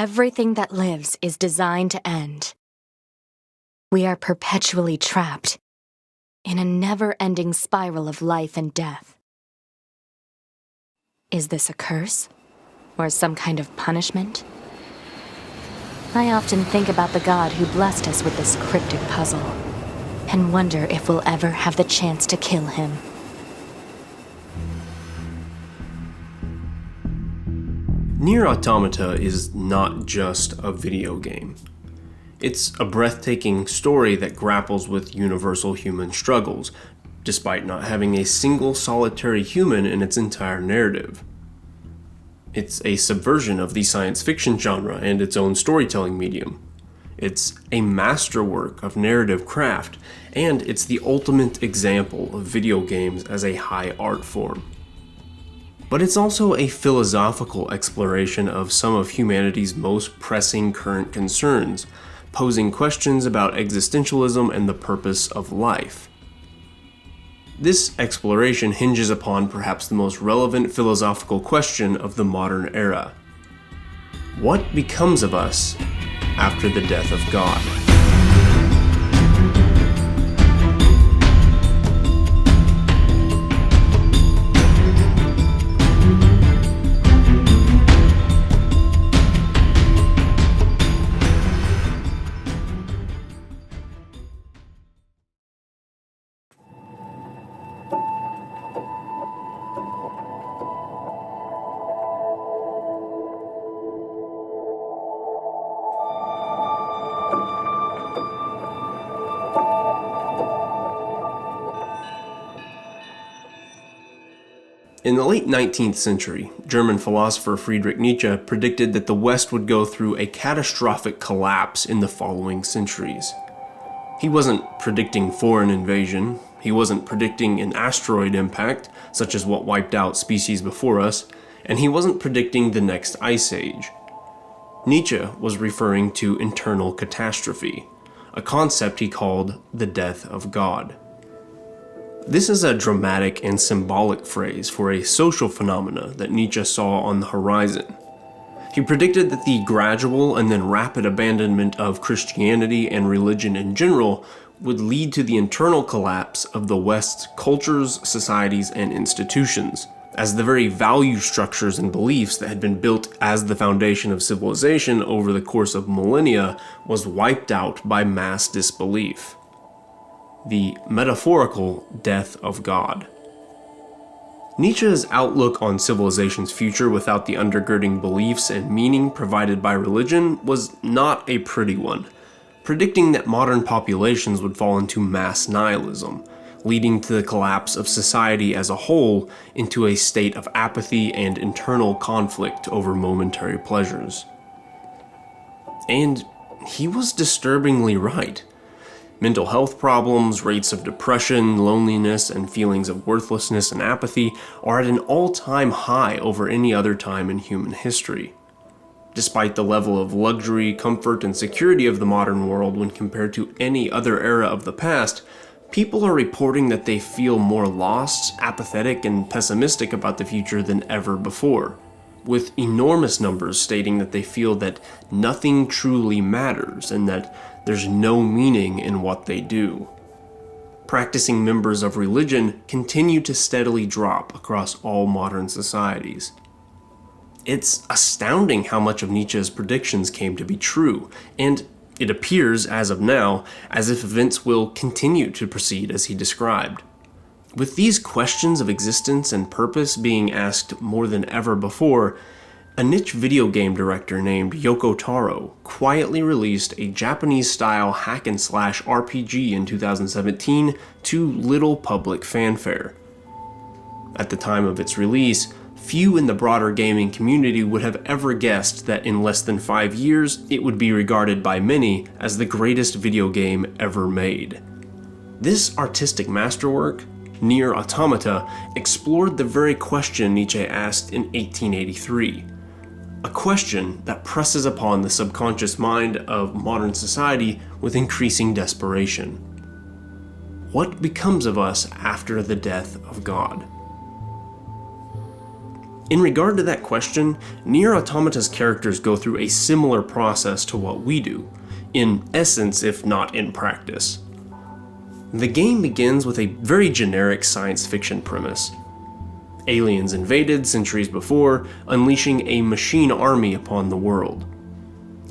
everything that lives is designed to end. We are perpetually trapped in a never-ending spiral of life and death. Is this a curse? Or some kind of punishment? I often think about the God who blessed us with this cryptic puzzle, and wonder if we'll ever have the chance to kill him. Nier Automata is not just a video game. It's a breathtaking story that grapples with universal human struggles, despite not having a single solitary human in its entire narrative. It's a subversion of the science fiction genre and its own storytelling medium. It's a masterwork of narrative craft, and it's the ultimate example of video games as a high art form. But it's also a philosophical exploration of some of humanity's most pressing current concerns, posing questions about existentialism and the purpose of life. This exploration hinges upon perhaps the most relevant philosophical question of the modern era. What becomes of us after the death of God? In the late 19th century, German philosopher Friedrich Nietzsche predicted that the West would go through a catastrophic collapse in the following centuries. He wasn't predicting foreign invasion, he wasn't predicting an asteroid impact, such as what wiped out species before us, and he wasn't predicting the next ice age. Nietzsche was referring to internal catastrophe, a concept he called the death of God. This is a dramatic and symbolic phrase for a social phenomena that Nietzsche saw on the horizon. He predicted that the gradual and then rapid abandonment of Christianity and religion in general would lead to the internal collapse of the West's cultures, societies, and institutions, as the very value structures and beliefs that had been built as the foundation of civilization over the course of millennia was wiped out by mass disbelief. The metaphorical death of God. Nietzsche's outlook on civilization's future without the undergirding beliefs and meaning provided by religion was not a pretty one, predicting that modern populations would fall into mass nihilism, leading to the collapse of society as a whole into a state of apathy and internal conflict over momentary pleasures. And he was disturbingly right. Mental health problems, rates of depression, loneliness, and feelings of worthlessness and apathy are at an all-time high over any other time in human history. Despite the level of luxury, comfort, and security of the modern world when compared to any other era of the past, people are reporting that they feel more lost, apathetic, and pessimistic about the future than ever before, with enormous numbers stating that they feel that nothing truly matters and that there's no meaning in what they do. Practicing members of religion continue to steadily drop across all modern societies. It's astounding how much of Nietzsche's predictions came to be true, and it appears, as of now, as if events will continue to proceed as he described. With these questions of existence and purpose being asked more than ever before, a niche video game director named Yoko Taro quietly released a Japanese-style hack-and-slash RPG in 2017 to little public fanfare. At the time of its release, few in the broader gaming community would have ever guessed that in less than 5 years, it would be regarded by many as the greatest video game ever made. This artistic masterwork, Nier Automata, explored the very question Nietzsche asked in 1883. A question that presses upon the subconscious mind of modern society with increasing desperation. What becomes of us after the death of God? In regard to that question, Nier Automata's characters go through a similar process to what we do, in essence if not in practice. The game begins with a very generic science fiction premise. Aliens invaded centuries before, unleashing a machine army upon the world.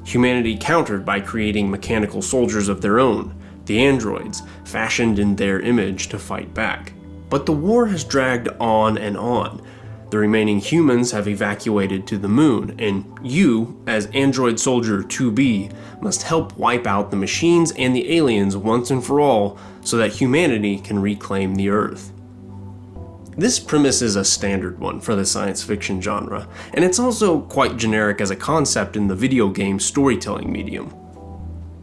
Humanity countered by creating mechanical soldiers of their own, the androids, fashioned in their image to fight back. But the war has dragged on and on. The remaining humans have evacuated to the moon, and you, as Android Soldier 2B, must help wipe out the machines and the aliens once and for all so that humanity can reclaim the Earth. This premise is a standard one for the science fiction genre, and it's also quite generic as a concept in the video game storytelling medium.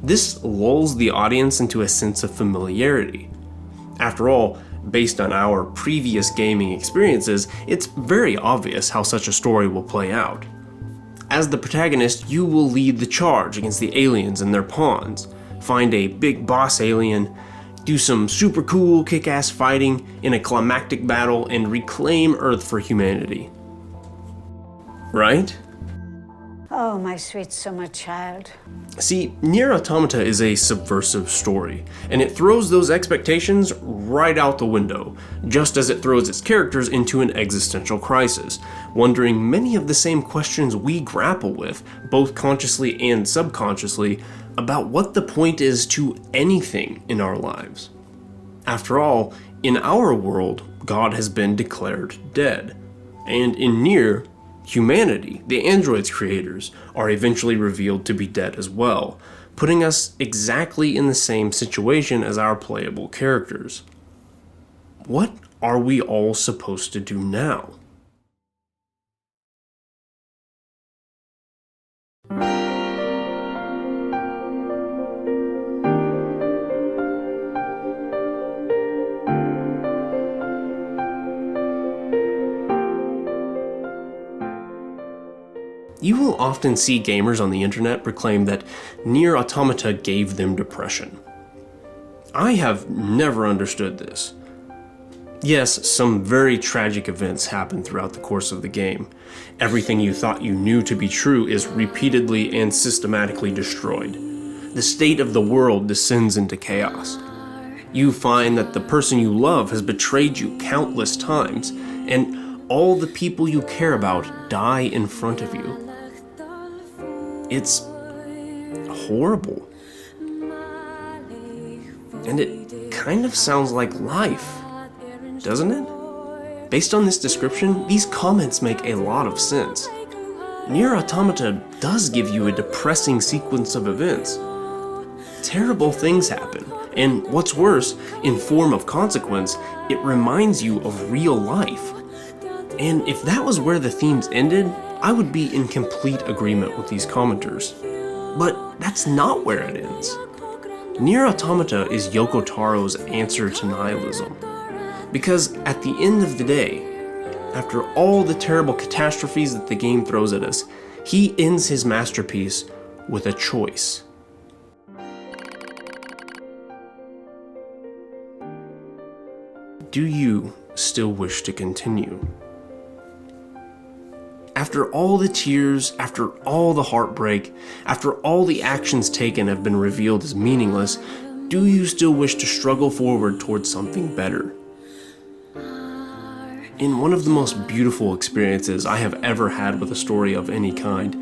This lulls the audience into a sense of familiarity. After all, based on our previous gaming experiences, it's very obvious how such a story will play out. As the protagonist, you will lead the charge against the aliens and their pawns, find a big boss alien, do some super cool kick-ass fighting in a climactic battle, and reclaim Earth for humanity. Right? Oh, my sweet summer child. See, Nier Automata is a subversive story, and it throws those expectations right out the window, just as it throws its characters into an existential crisis, wondering many of the same questions we grapple with, both consciously and subconsciously, about what the point is to anything in our lives. After all, in our world, God has been declared dead, and in Nier, humanity, the android's creators, are eventually revealed to be dead as well, putting us exactly in the same situation as our playable characters. What are we all supposed to do now? You will often see gamers on the internet proclaim that Nier Automata gave them depression. I have never understood this. Yes, some very tragic events happen throughout the course of the game. Everything you thought you knew to be true is repeatedly and systematically destroyed. The state of the world descends into chaos. You find that the person you love has betrayed you countless times, and all the people you care about die in front of you. It's horrible. And it kind of sounds like life, doesn't it? Based on this description, these comments make a lot of sense. Nier Automata does give you a depressing sequence of events. Terrible things happen, and what's worse, in form of consequence, it reminds you of real life. And if that was where the themes ended, I would be in complete agreement with these commenters. But that's not where it ends. Nier Automata is Yoko Taro's answer to nihilism. Because at the end of the day, after all the terrible catastrophes that the game throws at us, he ends his masterpiece with a choice. Do you still wish to continue? After all the tears, after all the heartbreak, after all the actions taken have been revealed as meaningless, do you still wish to struggle forward towards something better? In one of the most beautiful experiences I have ever had with a story of any kind,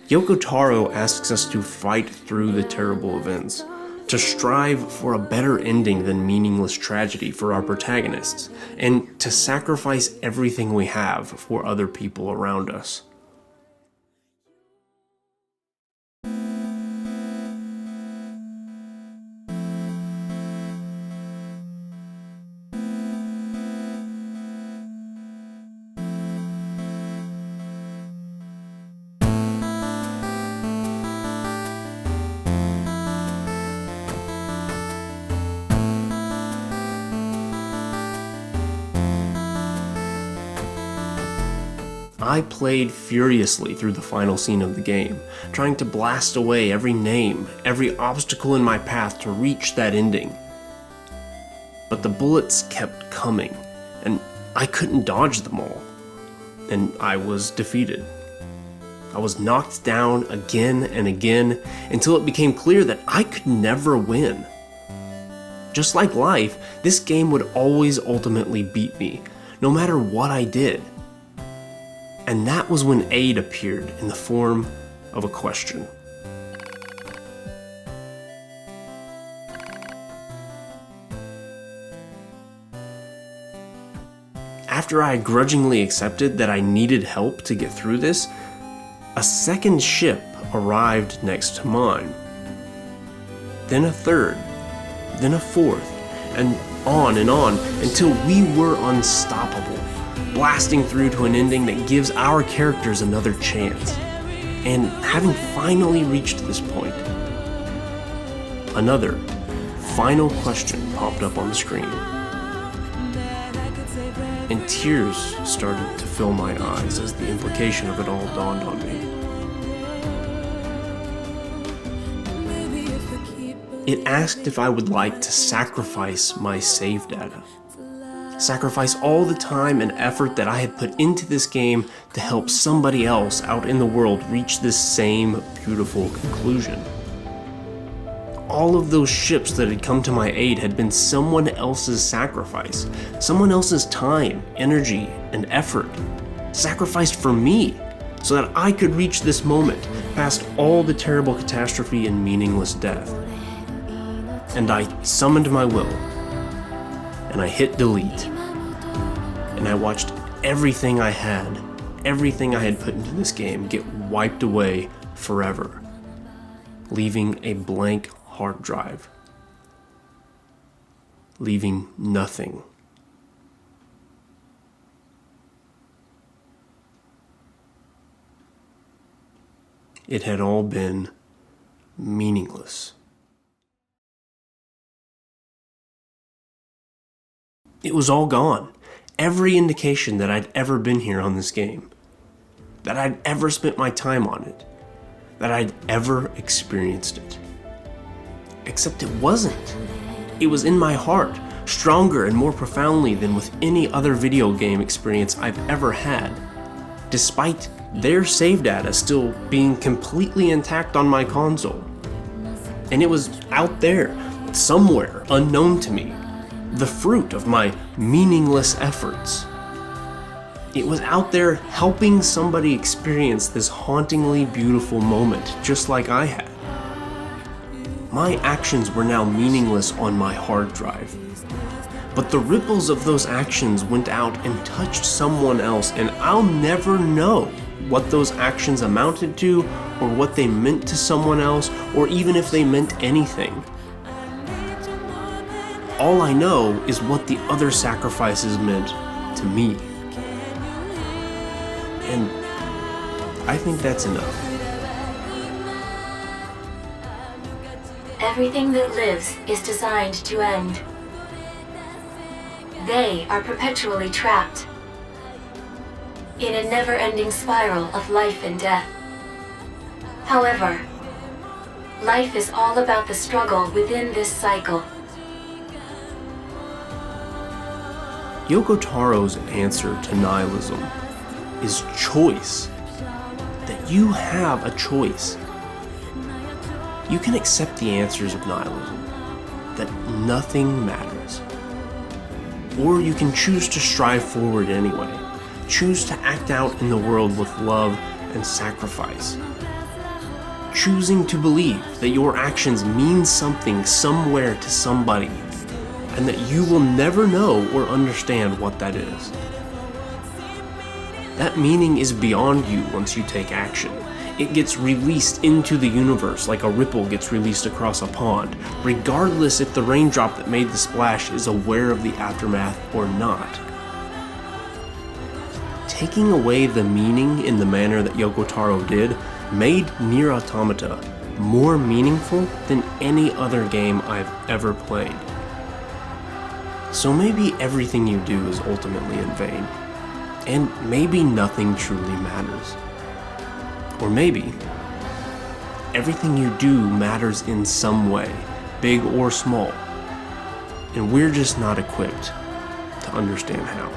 Yoko Taro asks us to fight through the terrible events, to strive for a better ending than meaningless tragedy for our protagonists, and to sacrifice everything we have for other people around us. I played furiously through the final scene of the game, trying to blast away every name, every obstacle in my path to reach that ending. But the bullets kept coming, and I couldn't dodge them all. and I was defeated. I was knocked down again and again until it became clear that I could never win. Just like life, this game would always ultimately beat me, no matter what I did. And that was when aid appeared in the form of a question. After I grudgingly accepted that I needed help to get through this, a second ship arrived next to mine. Then a third, then a fourth, and on until we were unstoppable, blasting through to an ending that gives our characters another chance. And having finally reached this point, another final question popped up on the screen. And tears started to fill my eyes as the implication of it all dawned on me. It asked if I would like to sacrifice my save data. Sacrifice all the time and effort that I had put into this game to help somebody else out in the world reach this same beautiful conclusion. All of those ships that had come to my aid had been someone else's sacrifice, someone else's time, energy, and effort, sacrificed for me, so that I could reach this moment, past all the terrible catastrophe and meaningless death. And I summoned my will, and I hit delete, and I watched everything I had put into this game get wiped away forever, leaving a blank hard drive, leaving nothing. It had all been meaningless. It was all gone. Every indication that I'd ever been here on this game, that I'd ever spent my time on it, that I'd ever experienced it. Except it wasn't. It was in my heart, stronger and more profoundly than with any other video game experience I've ever had, despite their save data still being completely intact on my console. And it was out there, somewhere unknown to me, the fruit of my meaningless efforts. It was out there helping somebody experience this hauntingly beautiful moment just like I had. My actions were now meaningless on my hard drive. But the ripples of those actions went out and touched someone else, and I'll never know what those actions amounted to, or what they meant to someone else, or even if they meant anything. All I know is what the other sacrifices meant to me. And I think that's enough. Everything that lives is designed to end. They are perpetually trapped in a never-ending spiral of life and death. However, life is all about the struggle within this cycle. Yoko Taro's answer to nihilism is choice. That you have a choice. You can accept the answers of nihilism, that nothing matters. Or you can choose to strive forward anyway, choose to act out in the world with love and sacrifice. Choosing to believe that your actions mean something somewhere to somebody, and that you will never know or understand what that is. That meaning is beyond you once you take action. It gets released into the universe like a ripple gets released across a pond, regardless if the raindrop that made the splash is aware of the aftermath or not. Taking away the meaning in the manner that Yoko Taro did made Nier Automata more meaningful than any other game I've ever played. So maybe everything you do is ultimately in vain, and maybe nothing truly matters. Or maybe everything you do matters in some way, big or small, and we're just not equipped to understand how.